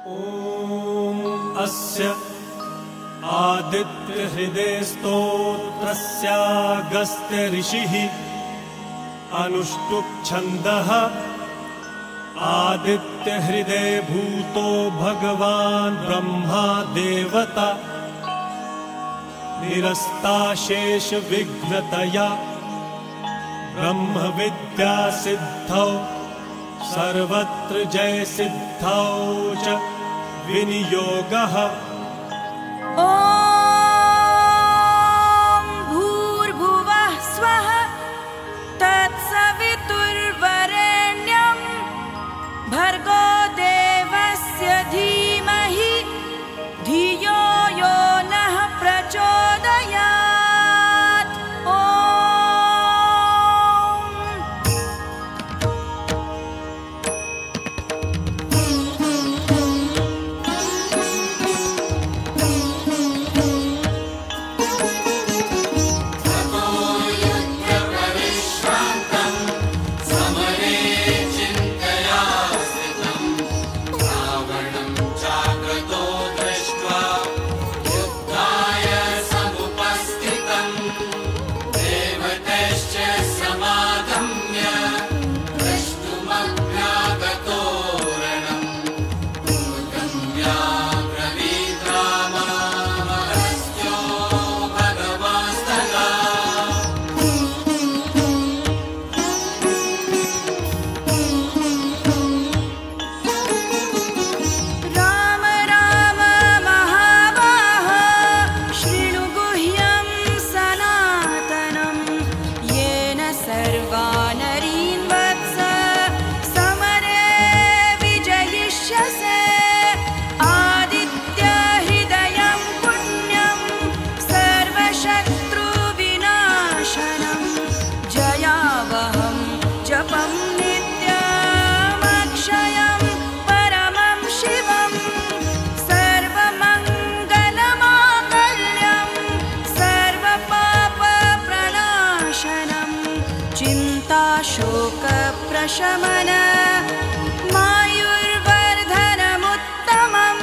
ॐ अस्य आदित्यहृदयस्तोत्रस्यागस्त्य ऋषिः अनुष्टुप् छन्दः आदित्यहृदय भूतो भगवान् ब्रह्मा देवता निरस्ताशेष विघ्नतया ब्रह्मविद्या सिद्धौ सर्वत्र जय सिद्धौ च विनियोगः। ॐ भूर्भुवः स्वः तत्सवितुर्वरेण्यं भर्गो देवस्य धीमहि धियो यो नः प्रचोदयात्। शोकप्रशमन मायुर्वर्धनमुत्तमं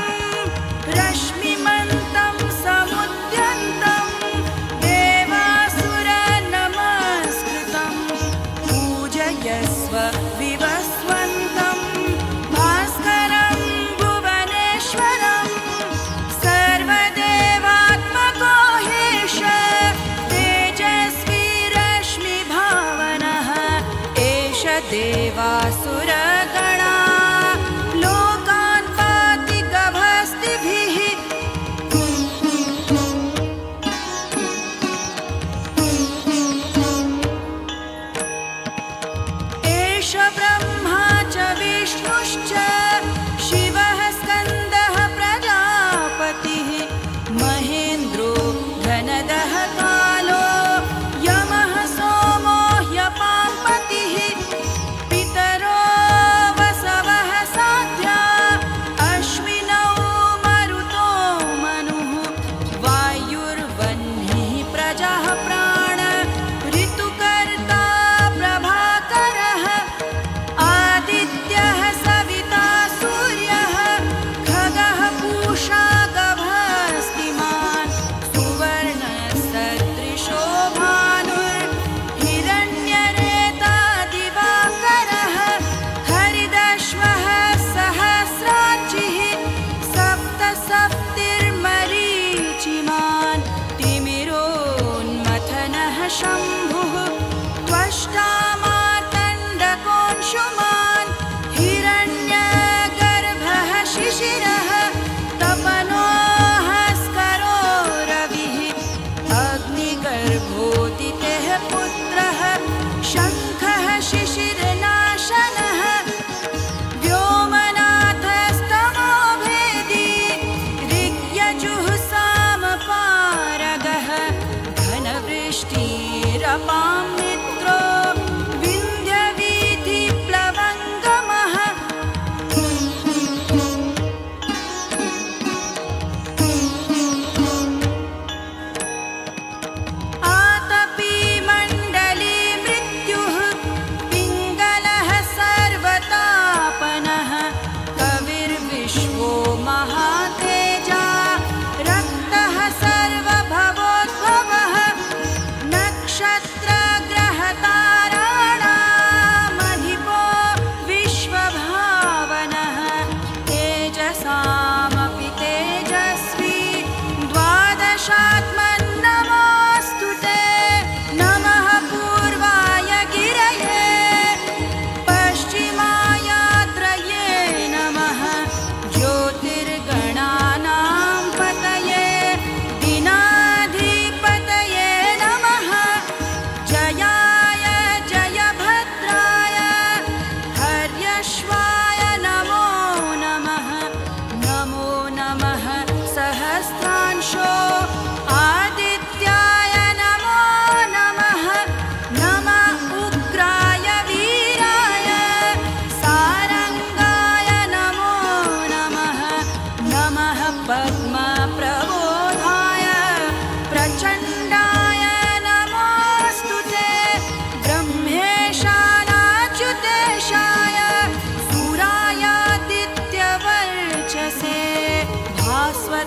रश्मिमन्तं समुद्यन्तं देवासुरनमस्कृतं पूजयस्व विवस्वन्तं भास्करं भुवनेश्वरं सर्वदेवात्मको ह्येष तेजस्वी रश्मिभावनः देवासु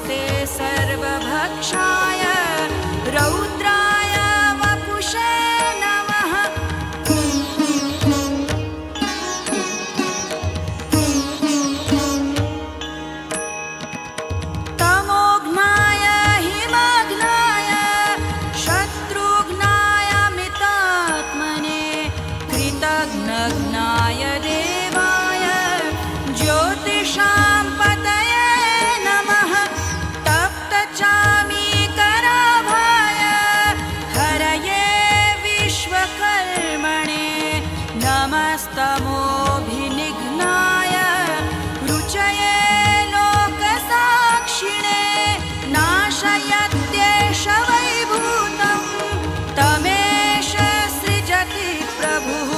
नमस्ते सर्वभक्षाय रौद्राय वपुषे नमः। तमोघ्नाय हिमघ्नाय शत्रुघ्नाय मितात्मने कृतघ्नघ्नाय देवाय ज्योतिषां पतये नमः। तप्तचामीकराभाय हरये विश्वकर्मणे नमस्तमोभिनिघ्नाय रुचये लोकसाक्षिणे नाशयत्येष वैभूतं तमेष सृजति प्रभुः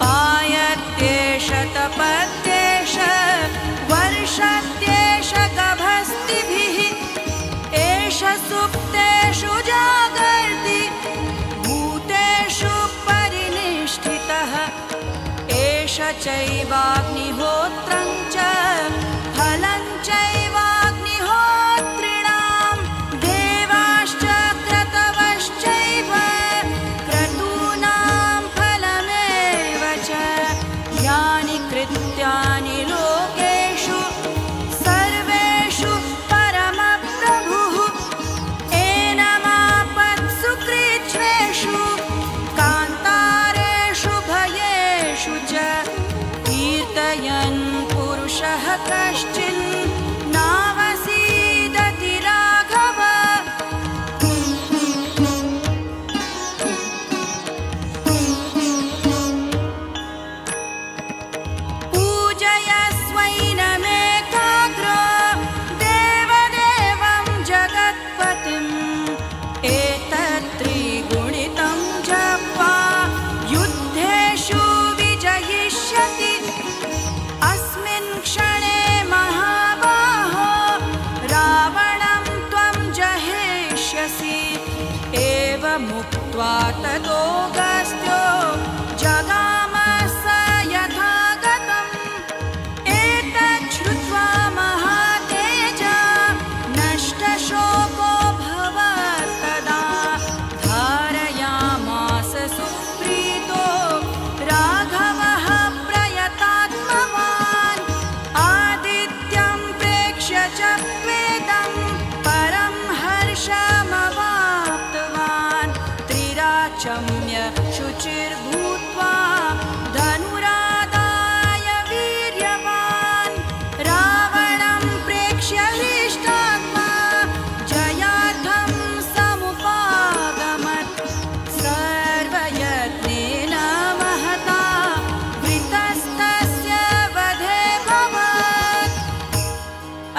पायत्येष तपत्येष वर्षत्येष गभस्तिभिः एष सुप्तेषु जागर्ति भूतेषु परिनिष्ठितः एष चैवाग्निहोत्रं च फलं चैवाग्निहोत्रिणां देवाश्च क्रतवश्चैव क्रतूनां फलमेव च यानि कृत्यानि लोकेषु सर्वेषु परमप्रभुः एनमापत्सु कृच्छ्रेषु कान्तारेषु भयेषु च कीर्तयन् पुरुषः कश्चिन्नावसीदति राघव। पूजयस्वैनमेकाग्रो देवदेवं जगत्पतिम् एतत्त्रिगुणितं जप्त्वा युद्धेषु विजयिष्यति अस्मिन् क्षणे महाबाहो रावणं त्वं जहेष्यसि। एवमुक्त्वा ततोऽगस्त्यो जगाम स यथागतम् एतत् श्रुत्वा महातेजा नष्टशोको भवत्तदा धारयामास सुप्रीतो राघवः प्रयतात्मवान् आदित्यं प्रेक्ष्य च क्वेदं परं हर्षमवाप्तवान् त्रिराचम्य शुचिर्भूत्वा धनुरादाय वीर्यवान् रावणं प्रेक्ष्य हृष्टात्मा जयार्थं समुपागमत् सर्वयत्नेन महता वृतस्तस्य वधे भवत्।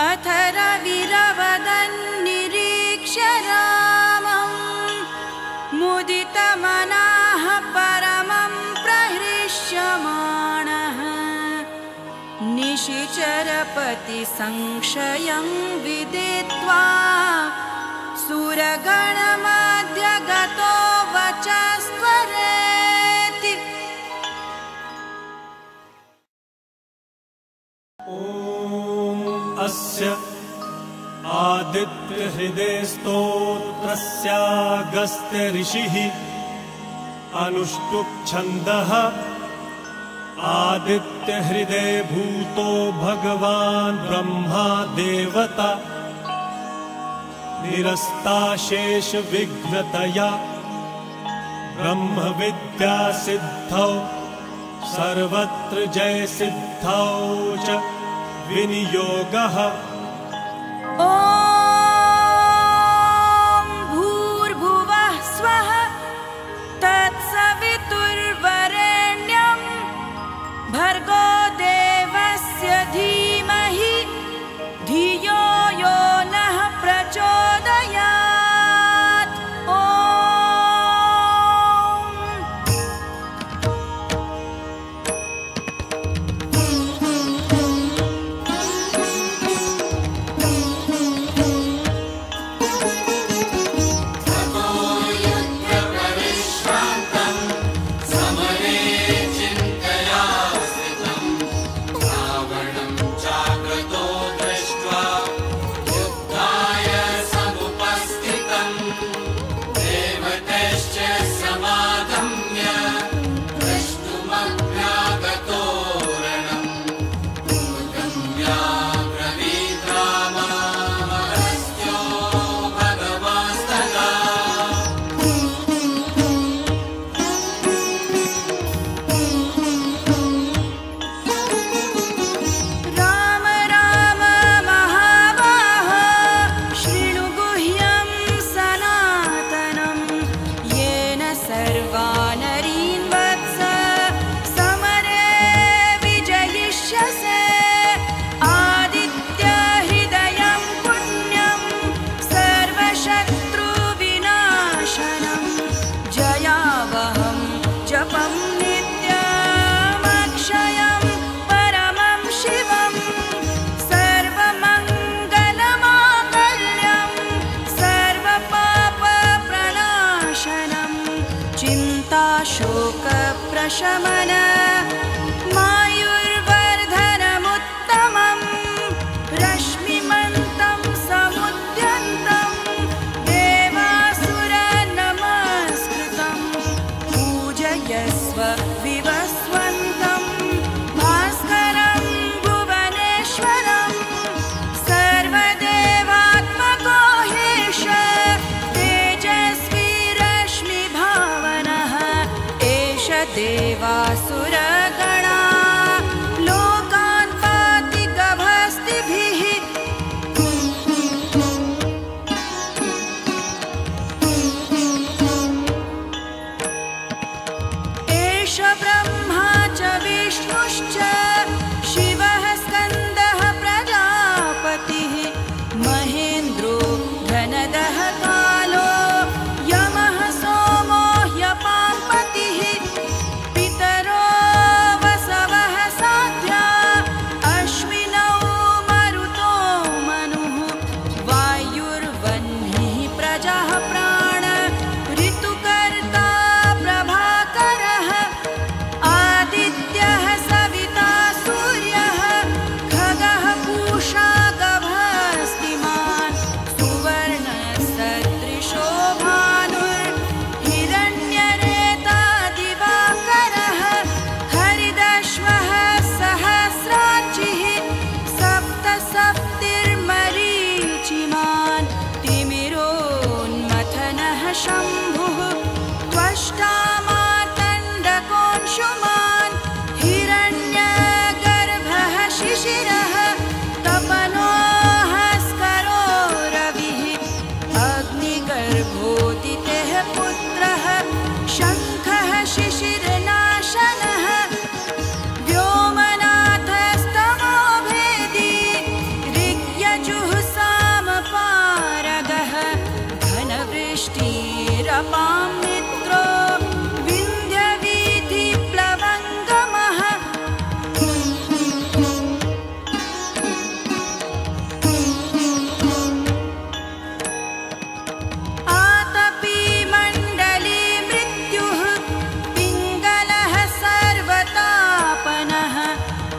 अथ रविरवदन्निरीक्ष्य रामं मुदितमनाः परमं प्रहृष्यमाणः निशिचरपतिसंशयं विदित्वा सुरगणमध्यगतो वचस्त्वरेति। ॐ अस्य आदित्यहृदयस्तोत्रस्यागस्त्य ऋषिः अनुष्टुप् छन्दः आदित्यहृदय भूतो भगवान् ब्रह्मा देवता निरस्ताशेष विघ्नतया ब्रह्मविद्या सिद्धौ सर्वत्र जय सिद्धौ च विनियोगः। ॐ भूर्भुवः स्वः तत्सवितुर्वरेण्यं भर्गो देवस्य धीमहि धियो यो नः प्रचोदयात्। ॐ शमन मायुर्वर्धनमुत्तमं रश्मिमन्तं समुद्यन्तं देवासुरनमस्कृतं पूजयस्व विवस्वन्तं भास्करं भुवनेश्वरं सर्वदेवात्मको हेश तेजस्वी रश्मिभावनः एष देवासुरगणा लोकान् पाति गभस्तिभिः एष ब्रह्मा च विष्णुश्च शिवः स्कन्दः प्रजापतिः महेन्द्रो धनदः कालो यमः सोमो ह्यपाम्पतिः पितरो वसवः साध्या अश्विनौ मरुतो मनुः वायुर्वह्निः प्रजः प्राण ऋतुकर्ता प्रभाकरः आदित्यः सविता सूर्यः खगः पूषा गभस्तिमान् सुवर्णसदृशो भानुर्हिरण्यरेता दिवाकरः हरिदश्वः सहस्रार्चिः सप्तसप्तिर्मरीचिमान् तिमिरोन्मथनः शम्भुः त्वष्टा मार्तण्डकोऽंशुमान् हिरण्यगर्भः शिशिरः तपनो हस्करो रविः अग्निगर्भोदितेः पुत्रः शङ्खः शिशिरनाशनः व्योमनाथस्तमो भेदी ऋग्यजुः सामपारगः घनवृष्टिरपां मित्रो विन्ध्यवीथिप्लवङ्गमः आतपी मण्डली मृत्युः पिङ्गलः सर्वतापनः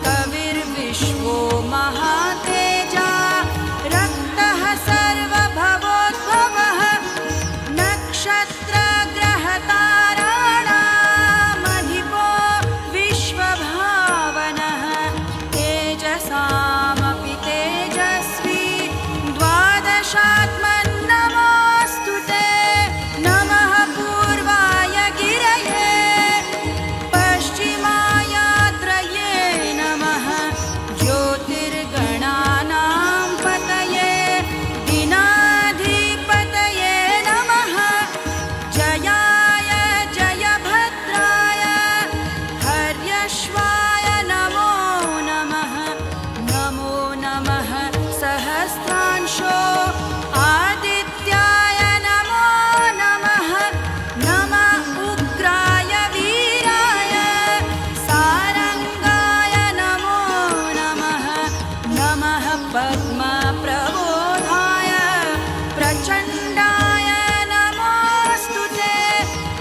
कविर्विश्वो महातेजा रक्तः सर्वभवोद्भवः नक्षत्रग्रहताराणामधिपो विश्वभावनः तेजसामपि तेजस्वी द्वादशात्मन्नमोऽस्तु ते नमः पूर्वाय गिरये पश्चिमायाद्रये नमः ज्योतिर्गणानां पतये दिनाधिपतये नमः जयाय जयभद्राय हर्यश्वाय नमो नमः नमो नमः सहस्रांशो आदित्याय नमो नमः नमः उग्राय वीराय सारङ्गाय नमो नमः नमः पद्मप्रबोधाय प्रचण्डाय नमोऽस्तु ते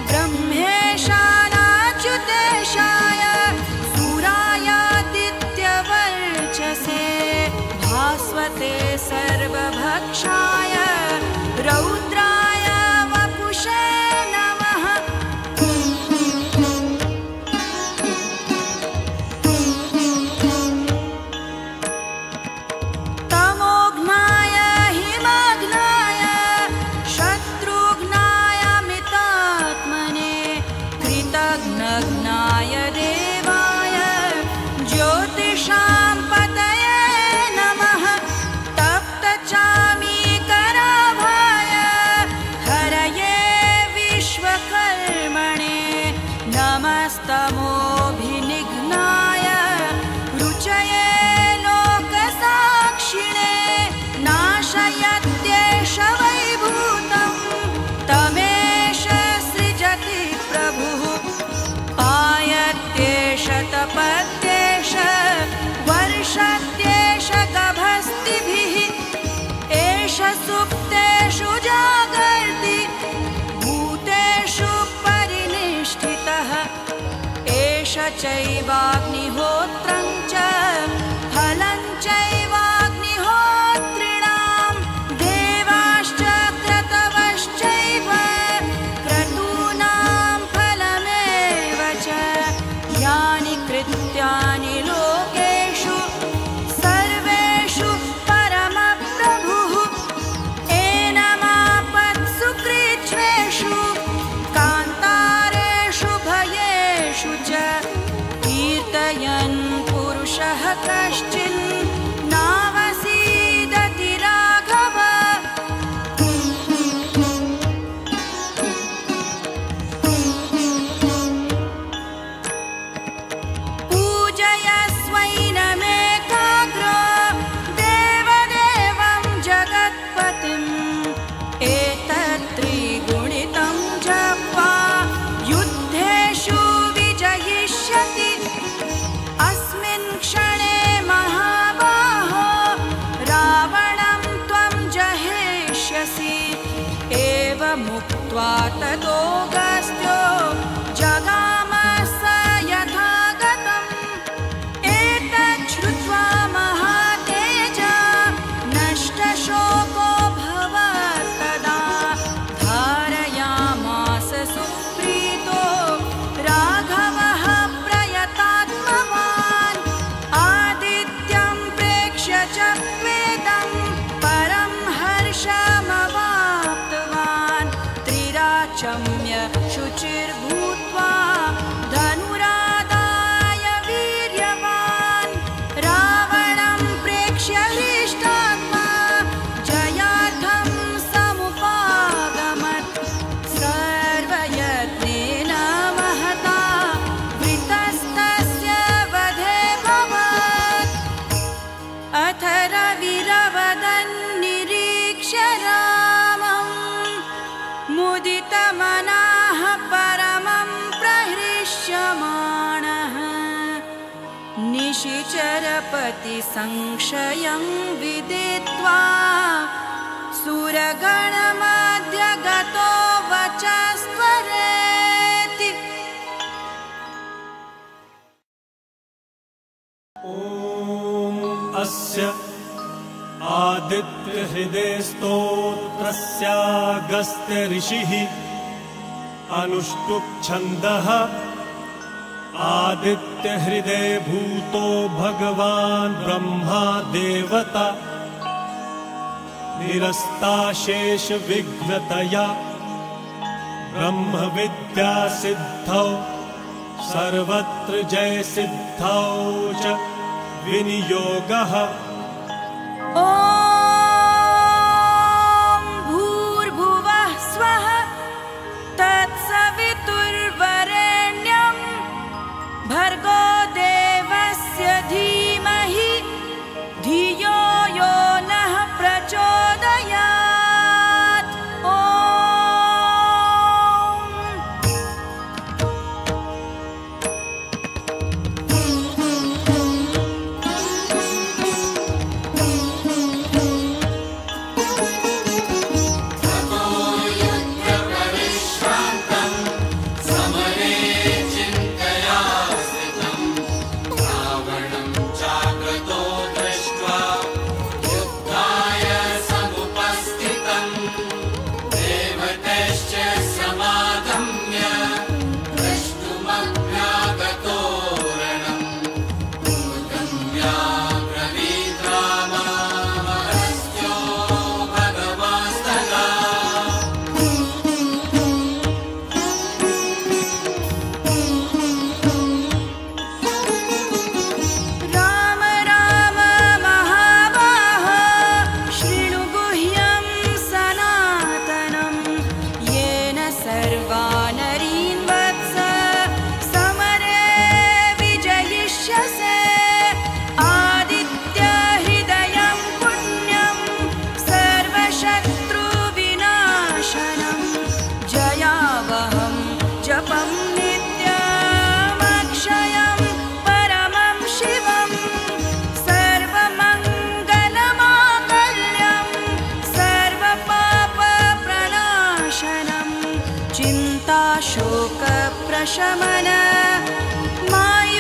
ब्रह्मेशानाच्युतेशाय सूरायादित्यवर्चसे भास्वते सर्वभक्षाय रौद्राय वपुषे नमः तमोघ्नाय हिमघ्नाय शत्रुघ्नाय मितात्मने कृतघ्नघ्नाय देवाय ज्योतिषां पतये नमः तप्तचामीकरणाय चैवाग्निहोत्रं च फलं चैवाग्निहोत्रिणां देवाश्च क्रतवश्चैव क्रतूनां फलमेव च यानि कृत्यानि लोकेषु सर्वेषु परमप्रभुः एनमापत्सु कृच्छ्रेषु कान्तारेषु भयेषु च कीर्तयन् पुरुषः कश्चिन्नावसीदति राघव पूजयस्वैनमेकाग्रो देवदेवं जगत्पतिम् एतत्त्रिगुणितं जप्त्वा युद्धेषु विजयिष्यति अस्मिन् क्षणे महाबाहो रावणं त्वं जहेष्यसि एवमुक्त्वा ततोऽगस्त्यो जगाम स यथागतम् एतत् श्रुत्वा महातेजा नष्टशोको भवत्तदा धारयामास सुप्रीतो राघवः प्रयतात्मवान् आदित्यं प्रेक्ष्य च वेदं परं हर्षमवाप्तवान् त्रिराचम्य शुचिर्भूत्वा धनुरादाय वीर्यवान् रावणं प्रेक्ष्य हृष्टात्मा जयार्थं समुपागमत् सर्वयत्नेन महता वृतस्तस्य वधे भवत् अथ रविरवदन्निरीक्ष्य रामं मुदितमनाः परमं प्रहृष्यमाणः निशिचरपतिसंशयं विदित्वा सुरगणमध्यगतो वचस्त्वरेति ॐ अस्य आदित्यहृदयस्तोत्रस्यागस्त्य ऋषिः अनुष्टुप् छन्दः आदित्यहृदये भूतो भगवान् ब्रह्मा देवता निरस्ताशेषविघ्नतया ब्रह्मविद्या सिद्धौ सर्वत्र जयसिद्धौ च विनियोगः ॐ भूर्भुवः स्वः तत्सवितुर्वरेण्यं भर्गो देवस्य धीमहि धियो यो नः प्रचोदयात् ॐ शोकप्रशमन माय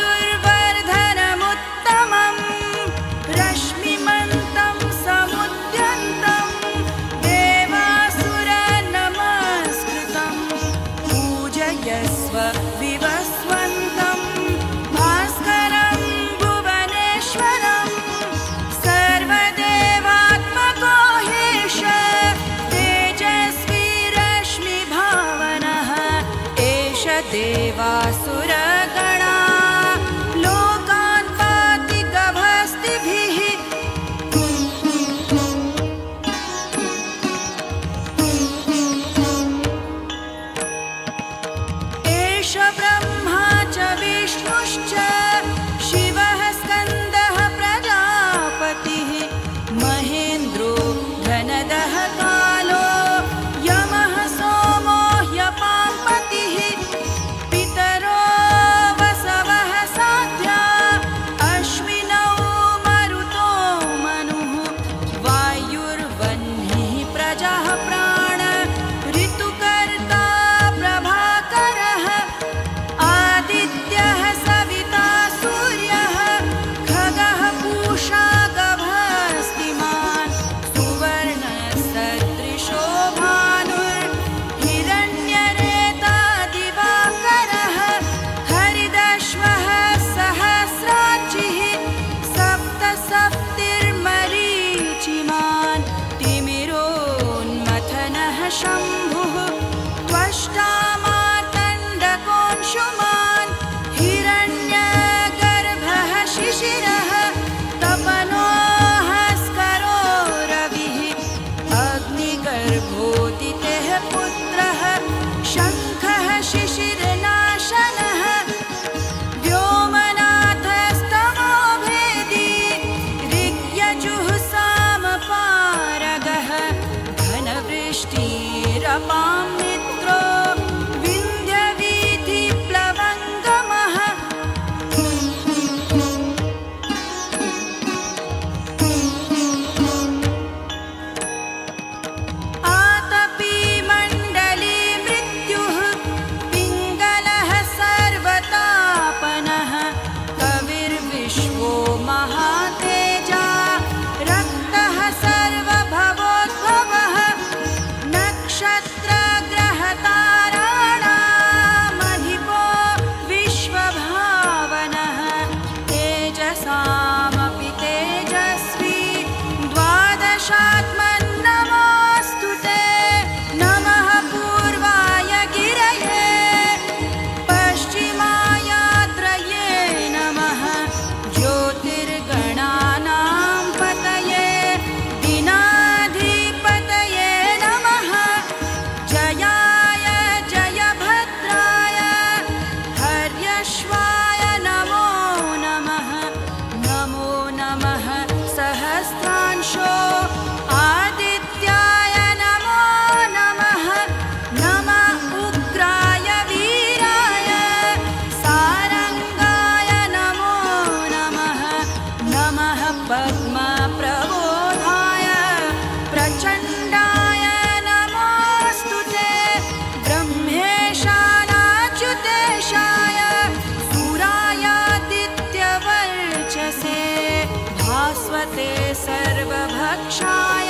सरस्वते सर्वभक्षाय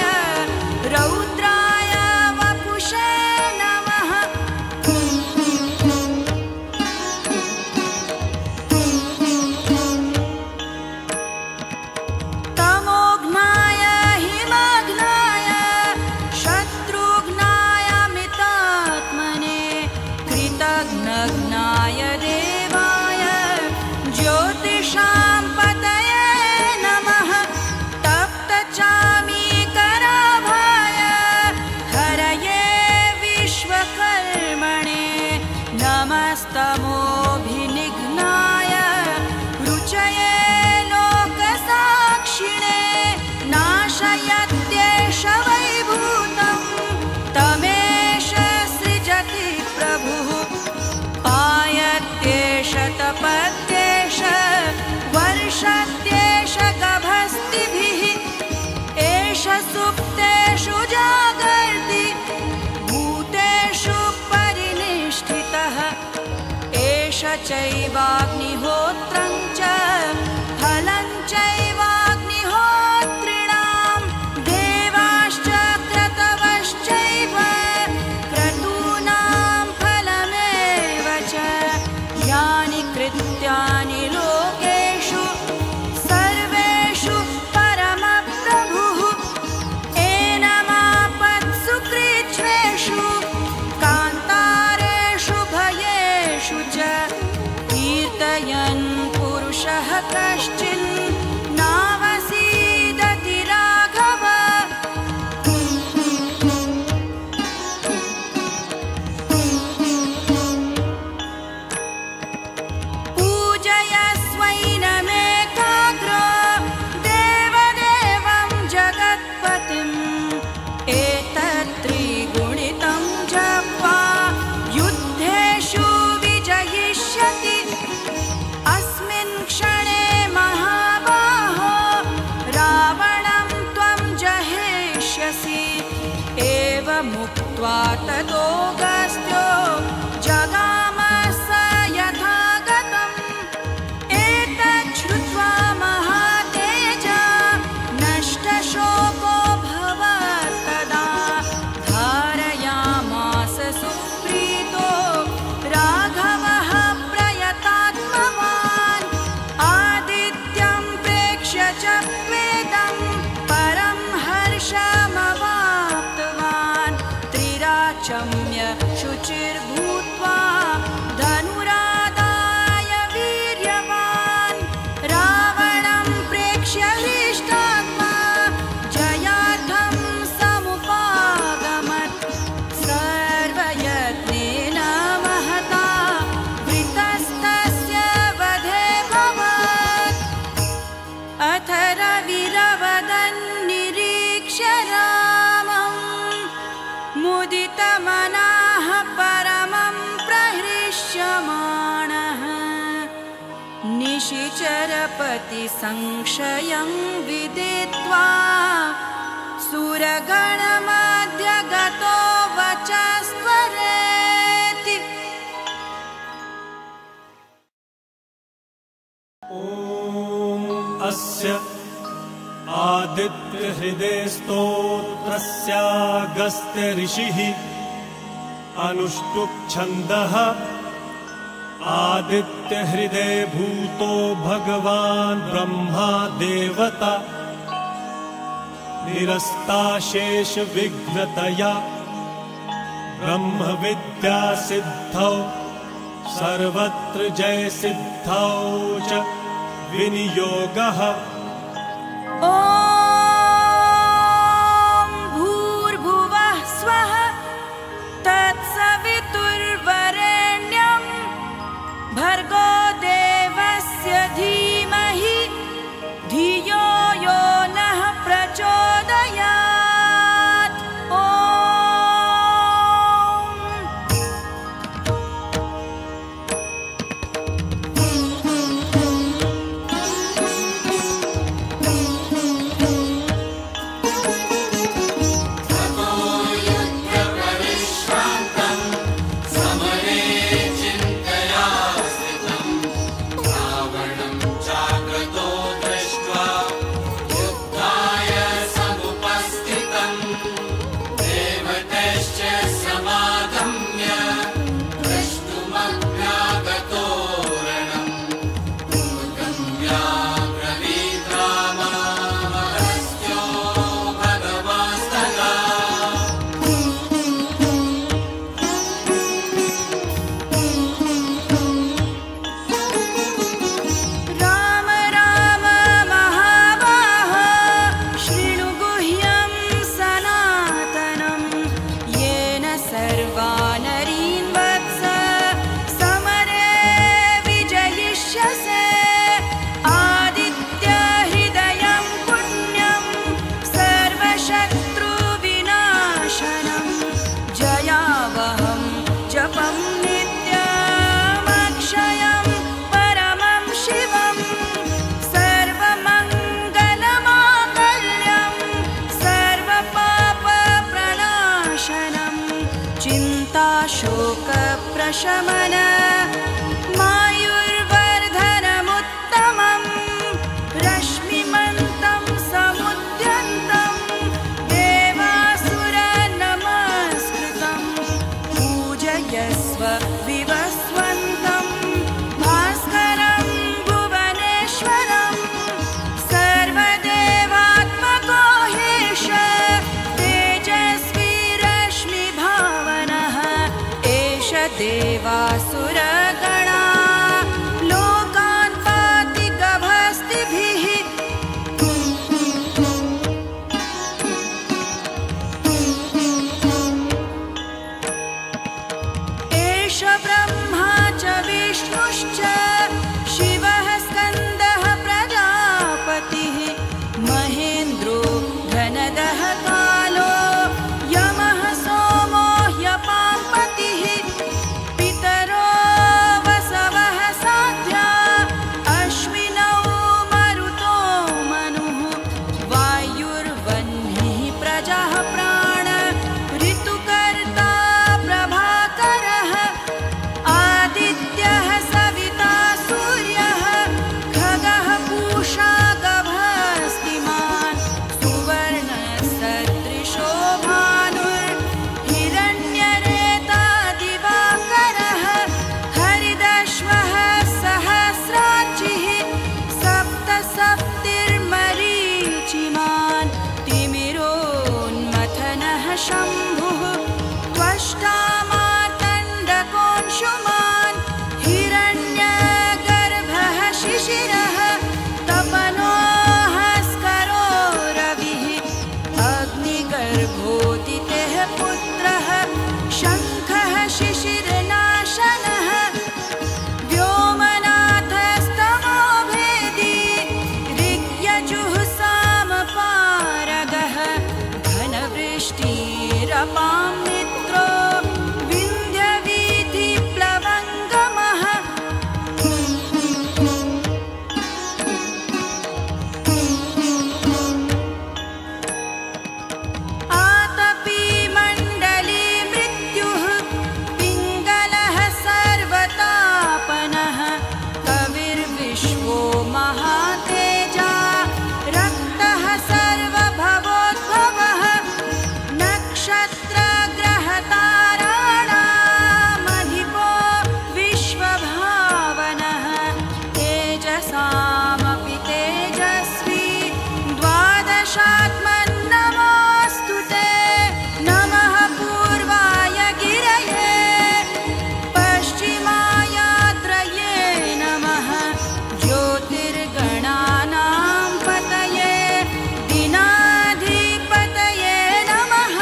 रौद्राय वपुषे नमः। तमोघ्नाय हिमघ्नाय शत्रुघ्नाय मितात्मने कृतघ्नघ्नाय देवाय ज्योतिषां पतये नमः। तप्तचामीकराभाय हरये विश्वकर्मणे नमस्तमोभिनिघ्नाय रुचये लोकसाक्षिणे नाशयत्येष वैभूतं तमेष सृजति प्रभुः पायत्येष तपत्येष वर्षत्येष गभस्तिभिः एष सुप्तेषु जागर्ति भूतेषु परिनिष्ठितः एष चैवाग्निहोत्रं च फलं चैवाग्निहोत्रिणां देवाश्च क्रतवश्चैव क्रतूनां फलमेव च यानि कृत्यानि लोकेषु सर्वेषु परमप्रभुः एनमापत्सु कृच्छ्रेषु कान्तारेषु भयेषु च कीर्तयन् पुरुषः कश्चिन्नावसीदति राघव। पूजयस्वैनमेकाग्रो देवदेवं जगत्पतिम् एतत्त्रिगुणितं जप्त्वा युद्धेषु विजयिष्यति। अस्मिन् क्षणे महाबाहो रावणं त्वं जहिष्यसि एवमुक्त्वा ततोऽगस्त्यो जगाम स यथागतम्। एतच्छ्रुत्वा महातेजा नष्टशोको भवत्तदा धारयामास सुप्रीतो राघवः प्रयतात्मवान्। आदित्यं प्रेक्ष्य च वेदं परं हर्षमवाप्तवान्। त्रिराचम्य शुचिर्भूत्वा धनुरादाय वीर्यवान् रावणं प्रेक्ष्य हृष्टात्मा जयार्थं समुपागमत्। सर्वयत्नेन महता वृतस्तस्य वधे भवत्। अथ रविरवदन्निरीक्ष्य रामं मुदितमनाः परमं प्रहृष्यमाणः निशिचरपतिसंशयं विदित्वा सुरगणमध्यगतो वचस्त्वरेति। ॐ अस्य आदित्यहृदे स्तोत्रस्यागस्त्य ऋषिः अनुष्टुप् छन्दः आदित्यहृदे भूतो भगवान् ब्रह्मा देवता निरस्ताशेष विघ्नतया ब्रह्मविद्या सिद्धौ सर्वत्र जय सिद्धौ च विनियोगः। ॐ भूर्भुवः स्वः तत्सवितुर्वरेण्यं भर्गो देवस्य धीमहि धियो यो नः प्रचोदयात्। ॐ शमन मायुर्वर्धनमुत्तमं रश्मिमन्तं समुद्यन्तं देवासुरनमस्कृतं पूजयस्व विवस्वन्तं भास्करं भुवनेश्वरं सर्वदेवात्मको ह्येष तेजस्वी रश्मिभावनः एष देवासुरगणा लोकान् पाति गभस्तिभिः एष ब्रह्मा च विष्णुश्च शिवः स्कन्दः प्रजापतिः महेन्द्रो धनदः कालो यमः सोमो ह्यपाम्पतिः पितरो वसवः साध्या अश्विनौ मरुतो मनुः वायुर्वह्निः प्रजः प्राण ऋतुकर्ता प्रभाकरः आदित्यः सविता सूर्यः खगः पूषा गभस्तिमान् सुवर्णसदृशो भानुर्हिरण्यरेता दिवाकरः हरिदश्वः सहस्रार्चिः सप्त सप्तिर्मरीचिमान् तिमिरोन्मथनः शम्भुः त्वष्टा मार्तण्डकोऽंशुमान् हिरण्यगर्भः शिशिरः तपनो हस्करो रविः अग्निगर्भोदितेः पुत्रः शङ्खः शिशिरनाशनः व्योमनाथस्तमो भेदी ऋग्यजुः सामपारगः घनवृष्टिरपां मित्रो विन्ध्यवीथिप्लवङ्गमः आतपी मण्डली मृत्युः पिङ्गलः सर्वतापनः कविर्विश्वो महातेजा रक्तः सर्वभवोद्भवः नक्षत्रग्रहताराणामधिपो विश्वभावनः तेजसामपि तेजस्वी द्वादशात्मन्नमोऽस्तु ते नमः पूर्वाय गिरये पश्चिमायात्रये नमः ज्योतिर्गणानां पतये दिनाधिपतये नमः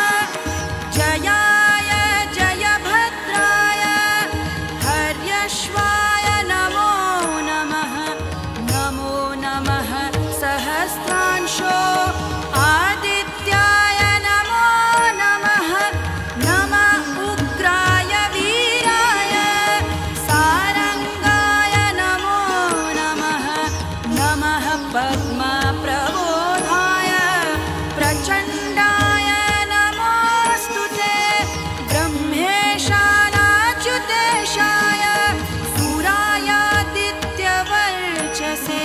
जयाय जयभद्राय हर्यश्वाय नमो नमः नमो नमः सहस्रांशो आदित्याय नमो नमः नमः उग्राय वीराय सारङ्गाय नमो नमः नमः पद्मप्रबोधाय प्रचण्डाय नमोऽस्तु ते ब्रह्मेशानाच्युतेशाय सूरायादित्यवर्चसे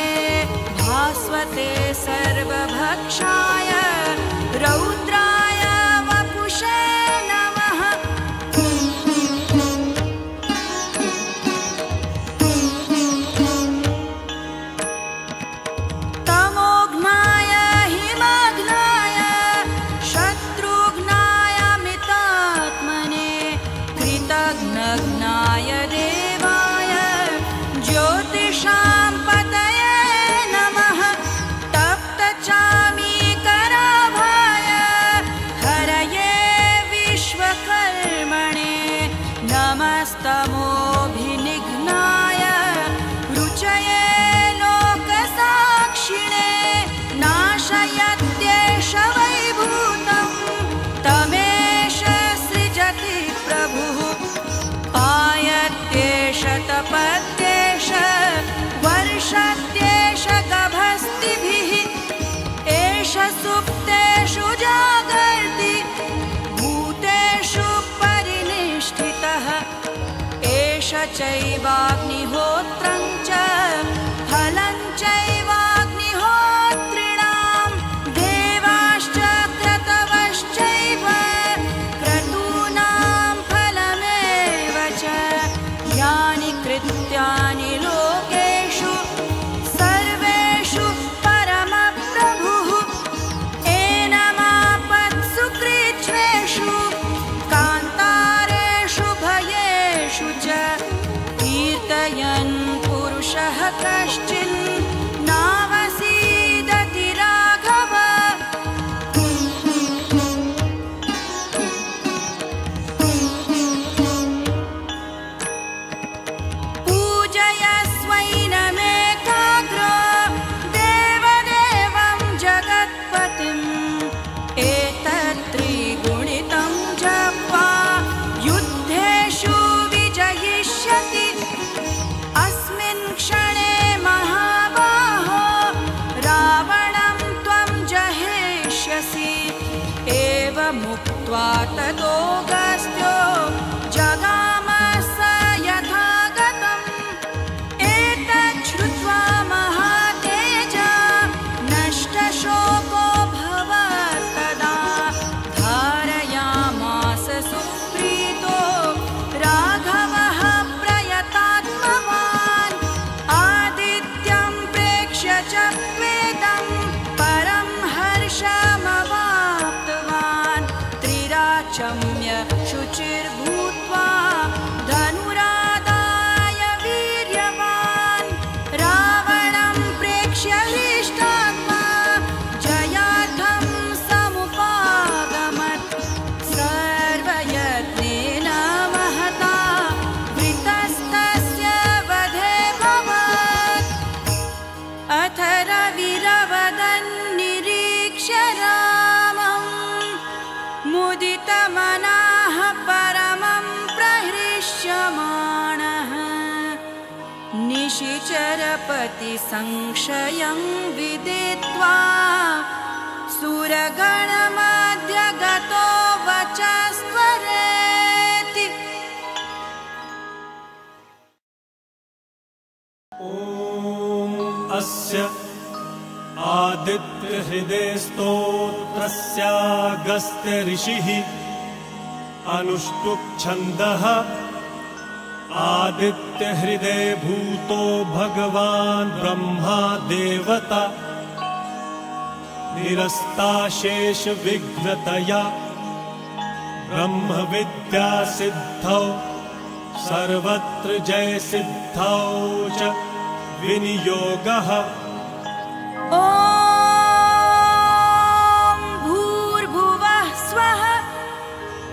भास्वते सर्वभक्षाय रौद्राय वपुषे नमः तमोघ्नाय हिमघ्नाय शत्रुघ्नाय मितात्मने कृतघ्नघ्नाय देवाय ज्योतिषां पतये नमः तप्तचामीकराभाय हरये विश्वकर्मणे नमस्तमोभिनिघ्नाय रुचये लोकसाक्षिणे नाशयत्येष वैभूतं तमेष सृजति प्रभुः पायत्येष तपत्येष वर्षत्येष गभस्तिभिः एष सुप्तेषु जागर्ति भूतेषु परिनिष्ठितः चैवाग्निहोत्रं च फलं चैवाग्निहोत्रिणां देवाश्च क्रतवश्चैव क्रतूनां फलमेव च यानि कृत्यानि लोकेषु सर्वेषु परमप्रभुः एनमापत्सु कृच्छ्रेषु कान्तारेषु भयेषु च कीर्तयन् पुरुषः कश्चिन्नावसीदति राघव पूजयस्वैनमेकाग्रो देवदेवं जगत्पतिम् एतत्त्रिगुणितं जप्त्वा युद्धेषु विजयिष्यति अस्मिन् क्षणे महाबाहो रावणं त्वं जहेष्यसि एवमुक्त्वा ततोऽगस्त्यो जगाम स यथागतम् एतत् श्रुत्वा महातेजा नष्टशोको भवत्तदा धारयामास सुप्रीतो राघवः प्रयतात्मवान् आदित्यं प्रेक्ष्य च प्रेतं परं हर्षमवाप्तवान् त्रिराचम्य शुचिर्भूत्वा धनुरादाय वीर्यवान् रावणं प्रेक्ष्य हृष्टात्मा जयार्थं समुपागमत् सर्वयत्नेन महता वृतस्तस्य वधे भवत् अथ रविरवदन्निरीक्ष्य रामं मुदितमनः परमं प्रहृष्यमाणः निशिचरपतिसंशयं विदित्वा सुरगणमध्यगतो वचस्त्वरेति ॐ अस्य आदित्यहृदयस्तोत्रस्यागस्त्य ऋषिः अनुष्टुप् छन्दः आदित्यहृदय भूतो भगवान् ब्रह्मा देवता निरस्ताशेष विघ्नतया ब्रह्मविद्या सिद्धौ सर्वत्र जय सिद्धौ च विनियोगः ॐ भूर्भुवः स्वः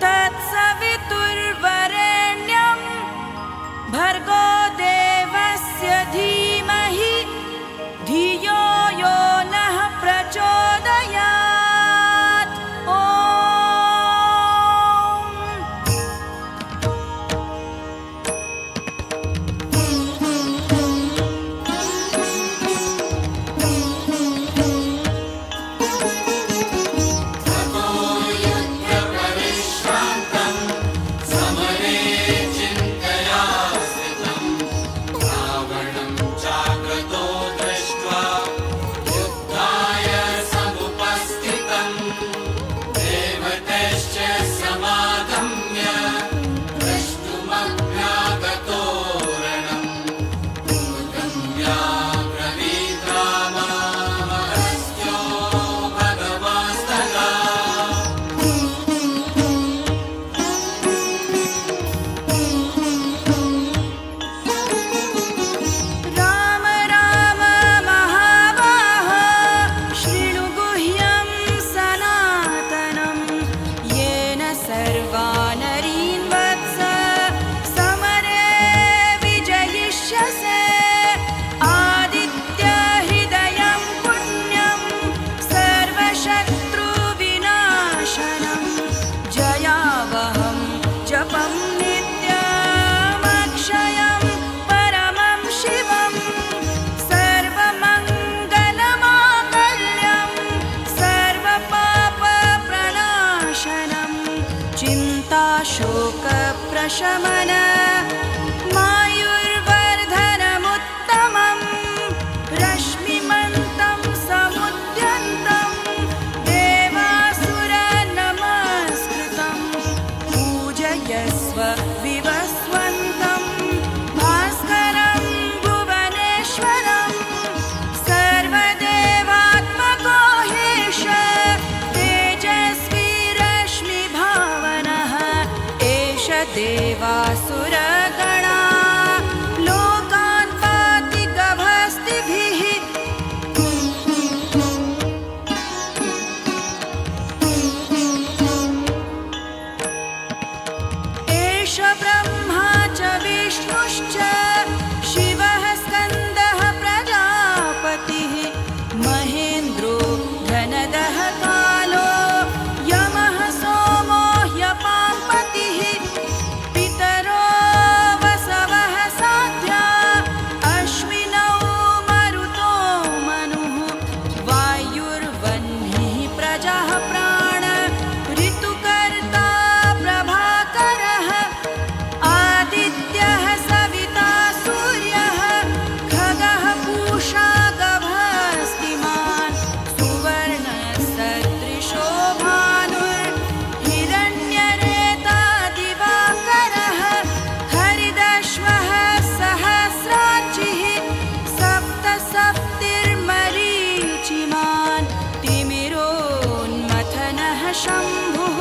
तत्सवितुर्वरेण्यं भर्गो देवस्य धीमहि धियो यो नः प्रचोदयात् ॐ शोकप्रशमन मायु देवासुरगणा लोकान् पाति गभस्तिभिः एष ब्रह्मा च विष्णुश्च शिवः स्कन्दः प्रजापतिः महेन्द्रो धनदः कालो यमः सोमो ह्यपाम्पतिः पितरो वसवः साध्या अश्विनौ मरुतो मनुः वायुर्वह्निः प्रजाः प्राण ऋतुकर्ता प्रभाकरः आदित्यः सविता सूर्यः खगः पूषा गभस्तिमान् सुवर्णसदृशो भानुर्हिरण्यरेता दिवाकरः हरिदश्वः सहस्रार्चिः सप्तसप्तिर्मरीचिमान् तिमिरोन्मथनः शम्भुः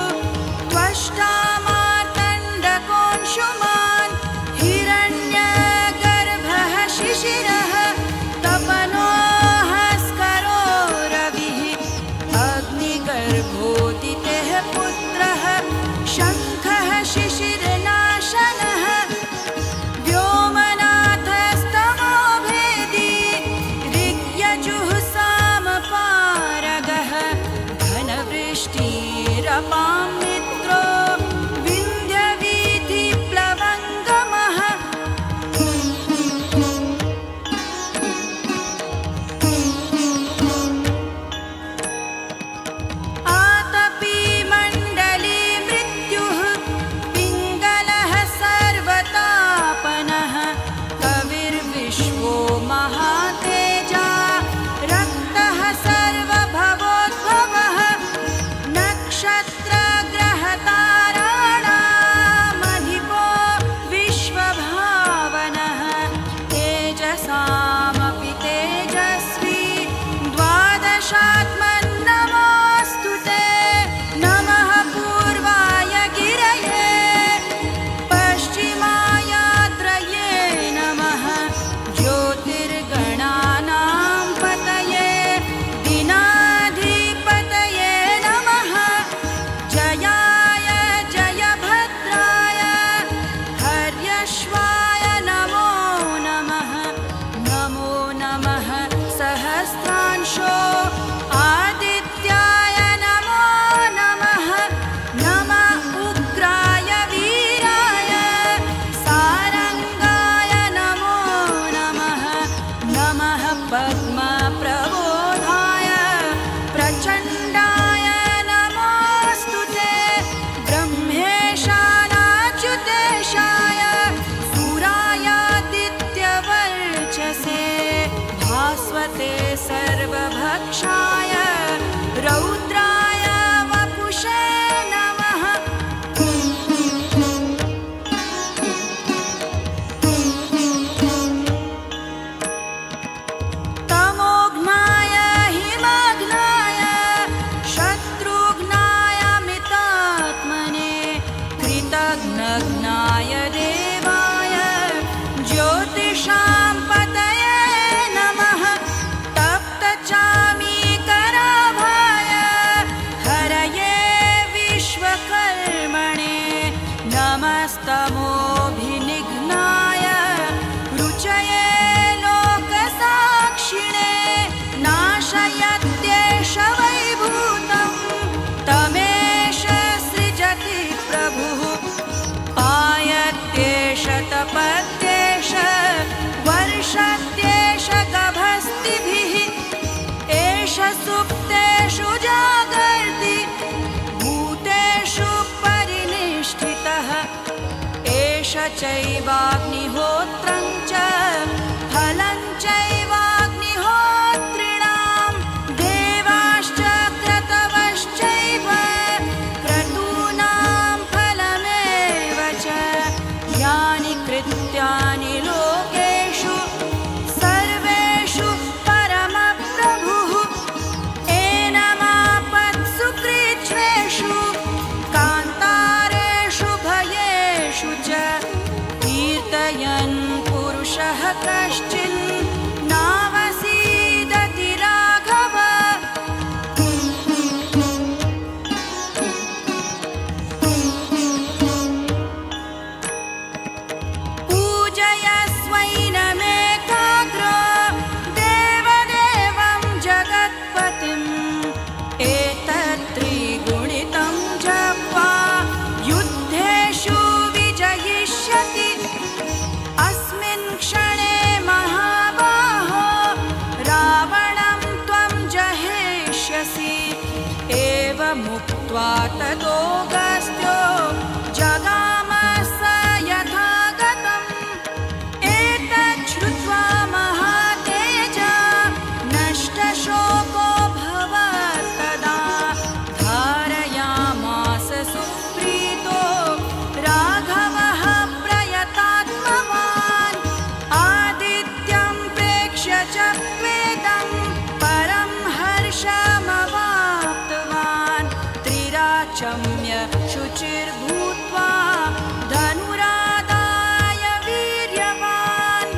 त्वष्टा मार्तण्डकोऽंशुमान् हिरण्यगर्भः शिशिरः तपनो हस्करो रविः अग्निगर्भोदितेः पुत्रः शङ्खः शिशिरनाशनः व्योमनाथस्तमो भेदी ऋग्यजुः सामपारगः घनवृष्टिरपां मित्रो विन्ध्यवीथिप्लवङ्गमः आतपी मण्डली मृत्युः पिङ्गलः सर्वतापनः कविर्विश्वो महातेजा रक्तः सर्वभवोद्भवः नक्षत्रग्रहताराणामधिपो विश्वभावनः तेजसामपि तेजस्वी द्वादशात्मन्नमोऽस्तु ते नमः पूर्वाय गिरये पश्चिमायाद्रये नमः ज्योतिर्गणानां पतये दिनाधिपतये नमः जयाय जयभद्राय हर्यश्वाय नमो नमः नमो नमः सहस्रांशो आदित्याय नमो नमः नमः उग्राय वीराय सारङ्गाय नमो नमः नमः पद्मप्रबोधाय प्रचण्डाय नमोऽस्तु ते ब्रह्मेशानाच्युतेशाय सूरायादित्यवर्चसे भास्वते सर्वभक्षाय रौद्राय वपुषे नमः तमोघ्नाय हिमघ्नाय शत्रुघ्नाय मितात्मने कृतघ्नघ्नाय देवाय ज्योतिषां पतये नमः तप्तचामीकराभाय हरये विश्वकर्मणे नमस्तमोभिनिघ्नाय रुचये लोकसाक्षिणे नाशयत्येष वैभूतं तमेष सृजति प्रभुः पायत्येष तपत्येष वर्षत्येष गभस्तिभिः एष सुप्तेषु जागर्ति भूतेषु परिनिष्ठितः एष चैवाग्निहोत्रं च फलं चैवाग्निहोत्रिणां देवाश्च क्रतवश्चैव क्रतूनां फलमेव च यानि कृत्यानि लोकेषु सर्वेषु परमप्रभुः एनमापत्सु कृच्छ्रेषु कान्तारेषु भयेषु एवमुक्त्वा ततोऽगस्त्यो जगाम स यथागतम् एतत् श्रुत्वा महातेजा नष्टशोको भवत्तदा धारयामास सुप्रीतो राघवः प्रयतात्मवान् आदित्यं प्रेक्ष्य च वेदं परं हर्षमवाप्तवान् त्रिराचम्य शुचिर्भूत्वा धनुरादाय वीर्यवान्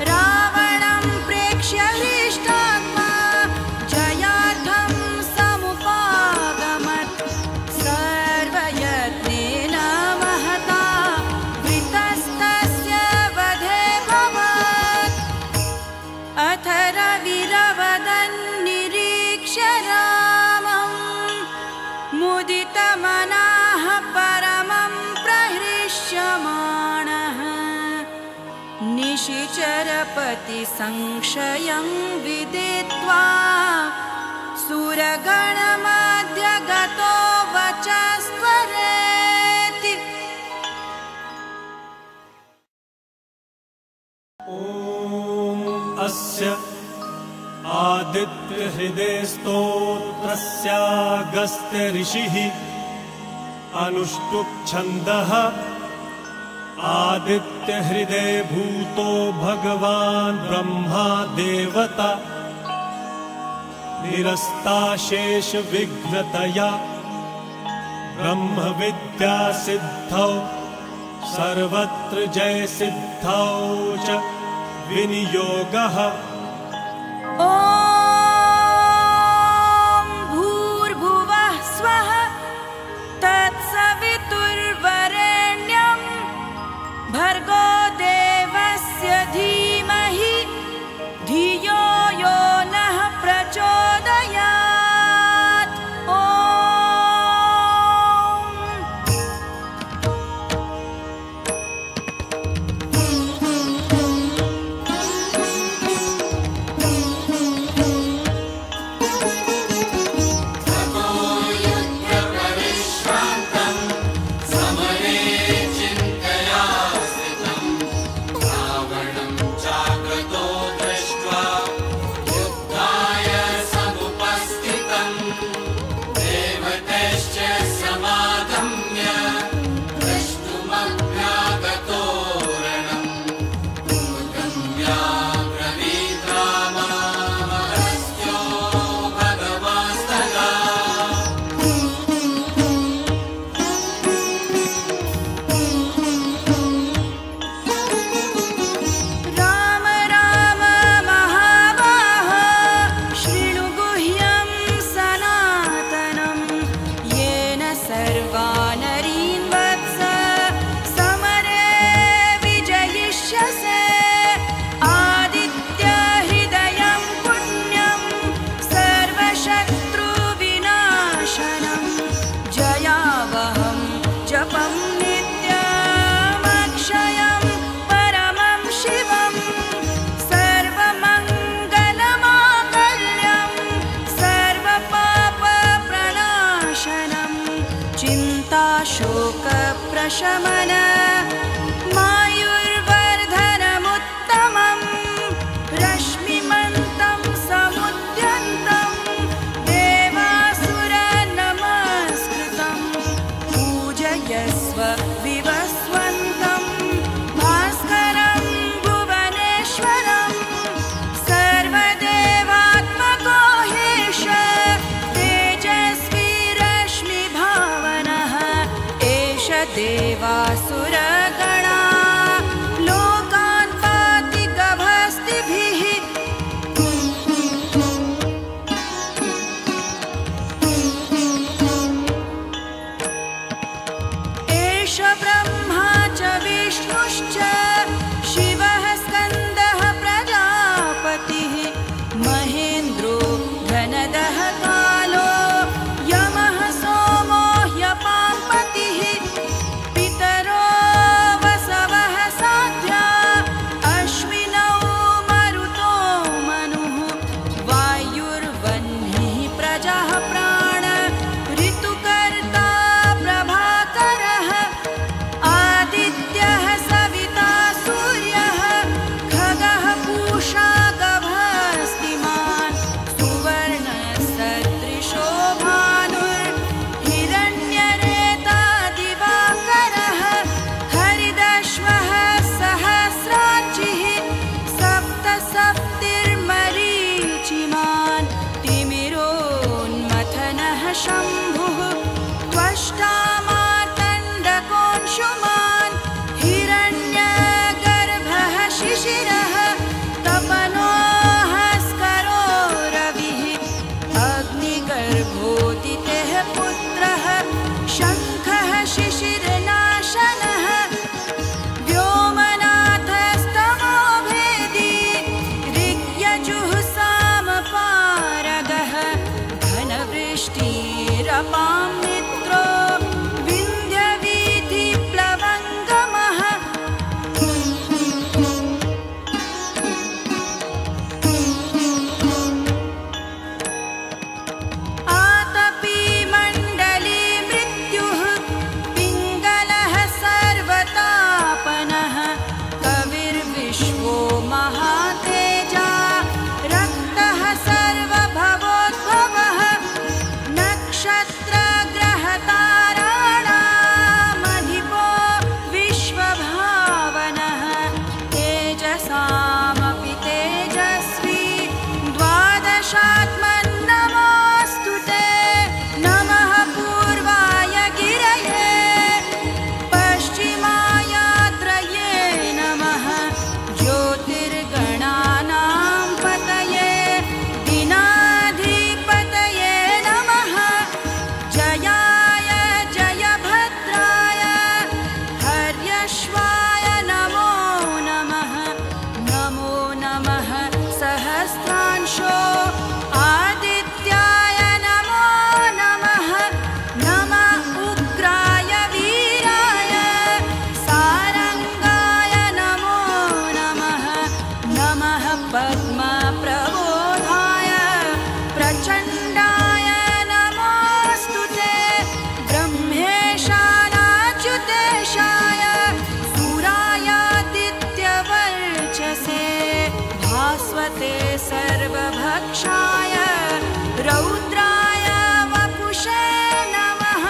रावणं प्रेक्ष्य हृष्टात्मा जयार्थं समुपागमत् सर्वयत्नेन महता वृतस्तस्य वधे भवत् अथ रविरवदन्निरीक्ष्य रामं मुदितमनाः परमं प्रहृष्यमाणः निशिचरपतिसंशयं विदित्वा सुरगणमध्यगतो वचस्त्वरेति ॐ अस्य आदित्यहृदयस्तोत्रस्यागस्त्य ऋषिः अनुष्टुप् छन्दः आदित्यहृदये भूतो भगवान् ब्रह्मा देवता निरस्ताशेषविघ्नतया ब्रह्मविद्या सिद्धौ सर्वत्र जयसिद्धौ च विनियोगः ॐ भूर्भुवः स्वः तत्सवितुर्वरेण्यं भर्गो देवस्य धीमहि धियो यो नः प्रचोदयात् ॐ शोकप्रशमन मायुर्वर्धनमुत्तमं रश्मिमन्तं समुद्यन्तं देवासुरनमस्कृतं पूजयस्व विवस्वन्तं भास्करं भुवनेश्वरं सर्वदेवात्मको ह्येष तेजस्वी रश्मिभावनः एष देवासुरगणा लोकान् पाति गभस्तिभिः एष ब्रह्मा च विष्णुश्च शिवः स्कन्दः प्रजापतिः महेन्द्रो धनदः कालो यमः सोमो ह्यपाम्पतिः पितरो विष्टपां मित्रो विन्ध्यवीथिप्लवङ्गमः आतपी मण्डली मृत्युः पिङ्गलः सर्वतापनः कविर्विश्वो महातेजा रक्तः सर्वभवोद्भवः नक्षत्रग्रहताराणामधिपो विश्वभावनः तेजसामपि तेजस्वी द्वादशात्मन्नमोऽस्तु ते नमः पूर्वाय गिरये पश्चिमायात्रये नमः ज्योतिर्गणानां पतये दिनाधिपतये नमः जयाय जयभद्राय हर्यश्वाय नमो नमः नमो नमः सहस्रांशो आदित्याय नमो नमः नम उग्राय वीराय सारंगाय नमो नमः नमः पद्मप्रबोधाय प्रचण्डाय नमोऽस्तु ते ब्रह्मेशानाच्युतेशाय सूरायादित्यवर्चसे भास्वते सर्वभक्षाय रौद्राय वपुषे नमः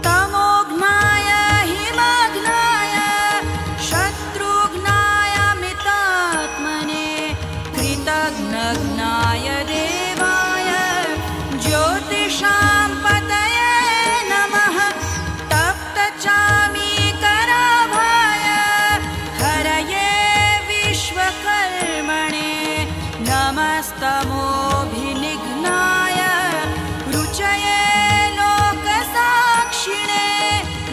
तमोघ्नाय हिमघ्नाय शत्रुघ्नाय मितात्मने कृतघ्नघ्नाय देवाय ज्योतिषां पतये नमः तप्तचामीकराभाय हरये विश्वकर्मणे नमस्तमोभिनिघ्नाय रुचये लोकसाक्षिणे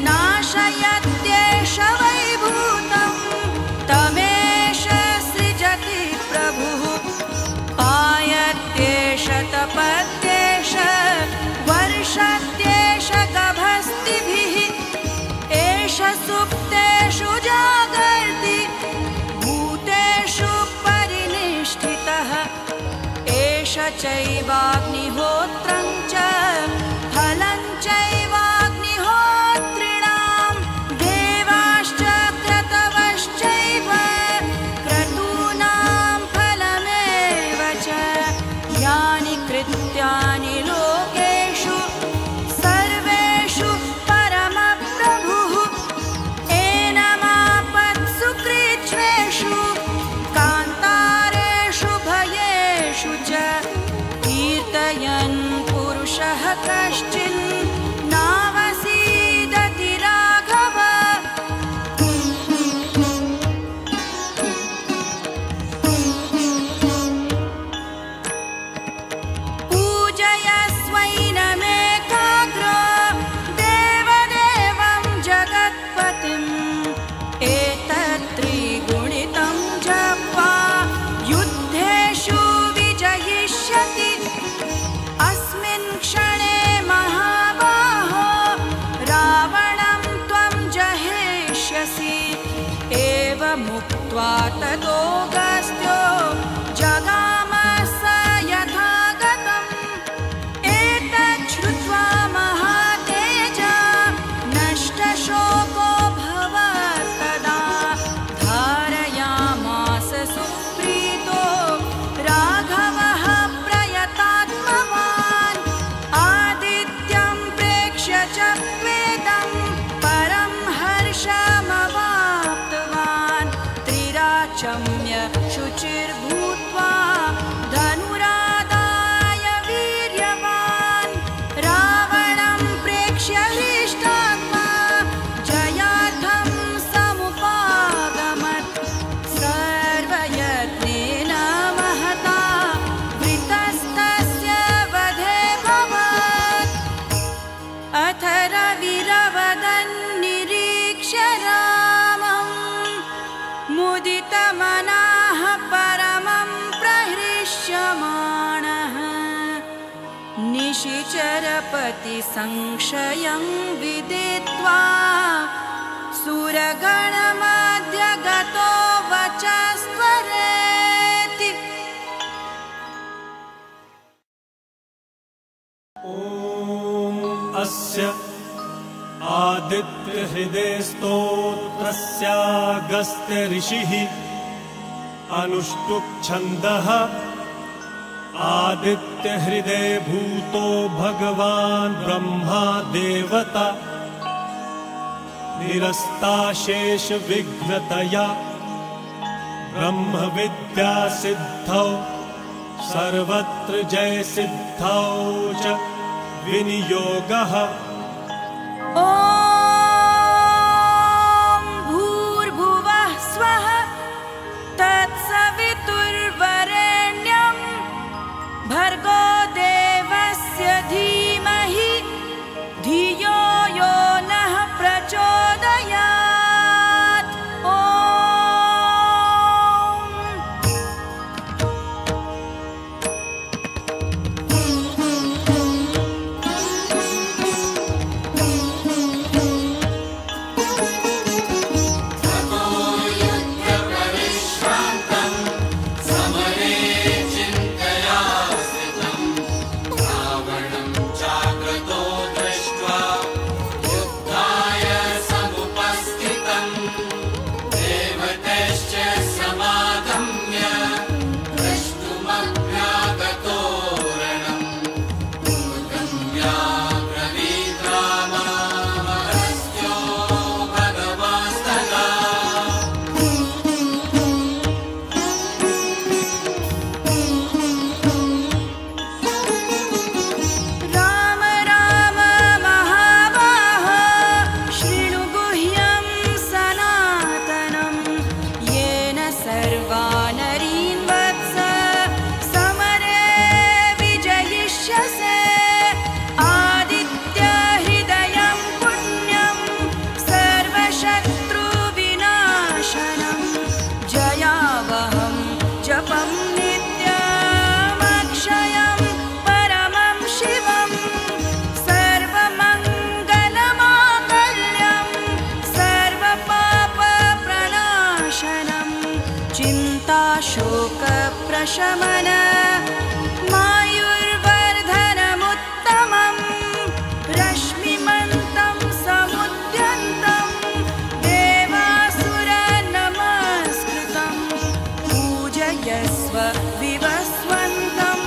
नाशयत्येष वैभूतं तमेष सृजति प्रभुः पायत्येष तपत्येष वर्षत्येष गभस्तिभिः एष सुप्तेषु जागर्ति भूतेषु परिनिष्ठितः एष चैवाग्निहोत्रं च फलं चैवाग्निहोत्रिणां देवाश्च क्रतवश्चैव क्रतूनां फलमेव च यानि कृत्यानि लोकेषु सर्वेषु परमप्रभुः एनमापत्सु कृच्छ्रेषु कान्तारेषु भयेषु च कीर्तयन् पुरुषः कश्चिन् नावसीदति राघव पूजयस्वैनमेकाग्रो देवदेवं जगत्पतिम् एतत्त्रिगुणितं जप्त्वा युद्धेषु विजयिष्यति अस्मिन् क्षणे महाबाहो रावणं त्वं जहेष्यसि एवमुक्त्वा ततोऽगस्त्यो जगाम स यथागतम् एतच्छ्रुत्वा महातेजा नष्टशोको भवत्तदा धारयामास सुप्रीतो राघवः प्रयतात्मवान् आदित्यं प्रेक्ष्य च प्रेतं परं हर्षमवाप्तवान् त्रिराचम्य शुचिर्भूत्वा धनुरादाय वीर्यवान् रावणं प्रेक्ष्य हृष्टात्मा जयार्थं समुपागमत् सर्वयत्नेन महता वृतस्तस्य वधे भवत् अथ रविरवदन् निरीक्ष्य रामं मुदिता मनाः परमं प्रहृष्यमाणः निशिचरपति संशयं विदित्वा सुरगणमध्यगतो वचस्त्वरेति। ॐ अस्य आदित्यहृदयस्तोत्रस्यागस्त्य ऋषिः अनुष्टुप् छन्दः आदित्यहृदय भूतो भगवान् ब्रह्मा देवता निरस्ताशेष विघ्नतया ब्रह्मविद्या सिद्धौ सर्वत्र जय सिद्धौ च विनियोगः। ॐ भूर्भुवः स्वः तत्सवितुर्वरेण्यं भर्गो देवस्य धीमहि धियो यो नः प्रचोदयात्। शोकप्रशमन मायुर्वर्धनमुत्तमं रश्मिमन्तं समुद्यन्तं देवासुरनमस्कृतं पूजयस्व विवस्वन्तं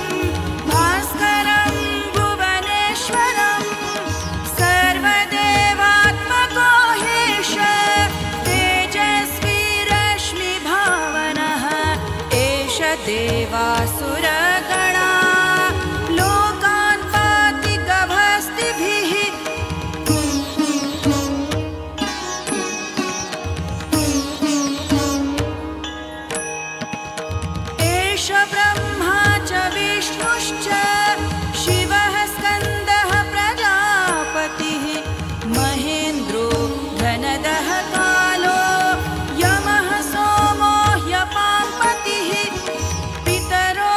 भास्करं भुवनेश्वरं सर्वदेवात्मको हेश तेजस्वी रश्मिभावनः एष देवासुरगणा लोकान् पाति गभस्तिभिः। एष ब्रह्मा च विष्णुश्च शिवः स्कन्दः प्रजापतिः महेन्द्रो धनदः कालो यमः सोमो ह्यपाम्पतिः पितरो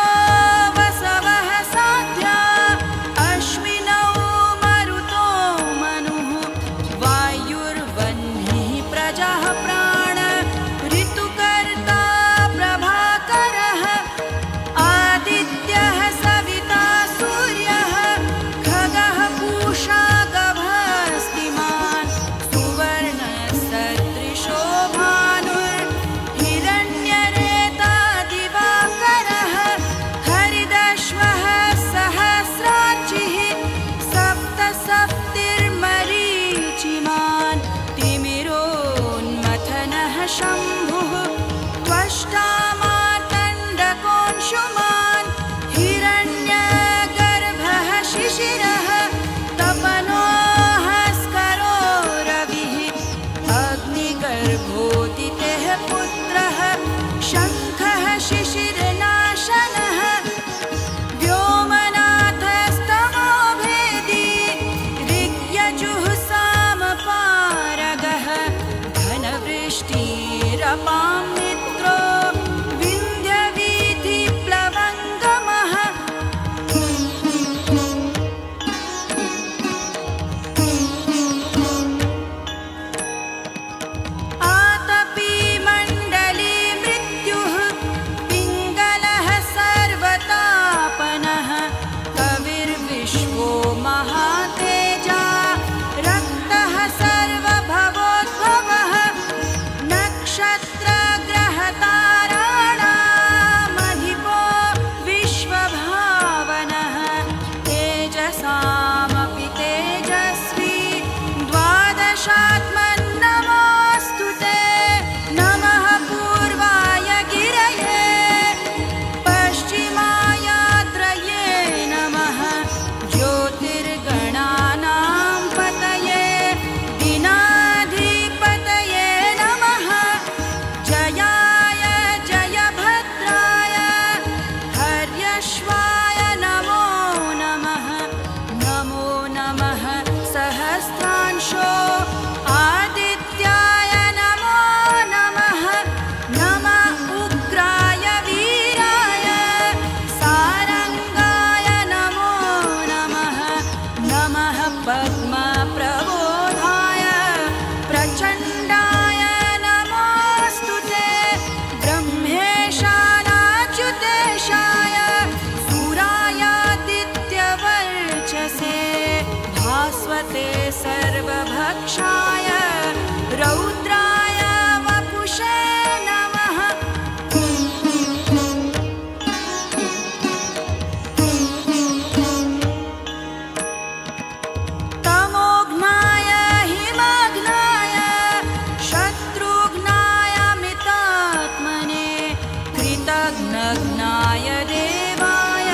जगन्नग्नाय देवाय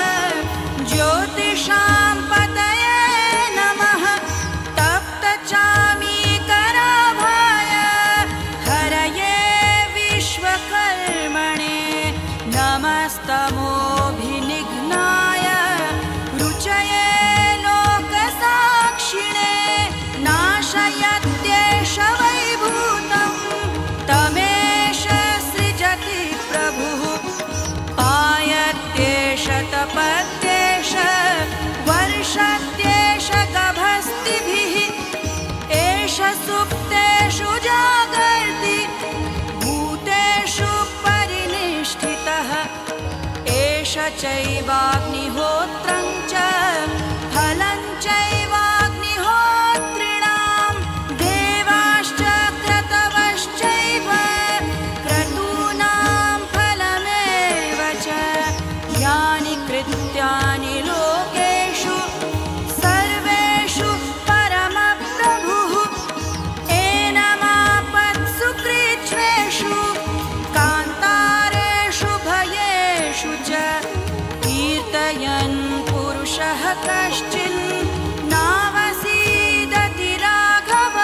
ज्योतिषां पतये नमः तप्तचामीकराभाय हरये विश्वकर्मणे नमस्तमोभिनिघ्नाय रुचये लोकसाक्षिणे नाशयत्येष वैभूतं तमेष सृजति प्रभुः पायत्येष तपत्येष वर्षत्येष गभस्तिभिः एष सुप्तेषु जागर्ति भूतेषु परिनिष्ठितः एष चैवाग्निहोत्रं च फलं चैवाग्निहोत्रिणां देवाश्च क्रतवश्चैव क्रतूनां फलमेव च यानि कृत्यानि लोकेषु सर्वेषु परमप्रभुः एनमापत्सु कृच्छ्रेषु कान्तारेषु भयेषु च कीर्तयन् पुरुषः कश्चिन्नावसीदति राघव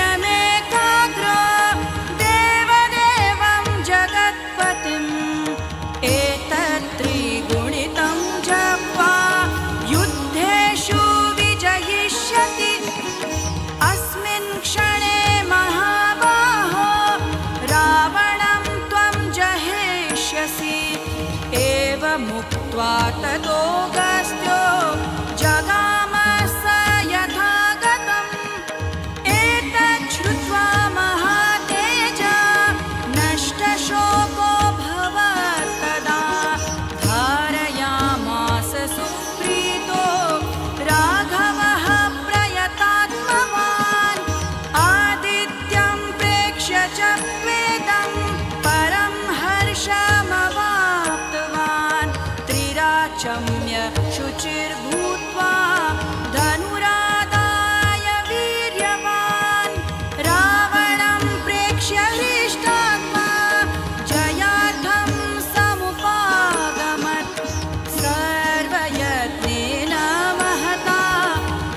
पूजयस्वैनमेकाग्रो देवदेवं जगत्पतिम् एतत्त्रिगुणितं जप्त्वा युद्धेषु विजयिष्यति अस्मिन् क्षणे महाबाहो रावणं त्वं जहेष्यसि एवमुक्त्वा ततोऽगस्त्यो जगाम स यथागतम् एतत् श्रुत्वा महातेजा नष्टशोको भवत्तदा धारयामास सुप्रीतो राघवः प्रयतात्मवान् आदित्यं प्रेक्ष्य च प्रेतं परं हर्षमवाप्तवान् त्रिराचम्य शुचिर्भूत्वा धनुरादाय वीर्यवान् रावणं प्रेक्ष्य हृष्टात्मा जयार्थं समुपागमत् सर्वयत्नेन महता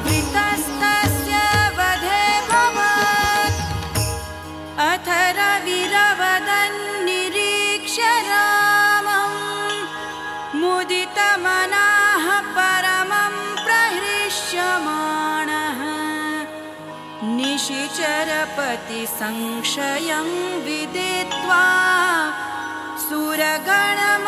वृतस्तस्य वधे भवत् अथ रविरवदन्निरीक्ष्य रामं मुदितमनाः परमं प्रहृष्यमाणः निशिचरपतिसंशयं विदित्वा सुरगणं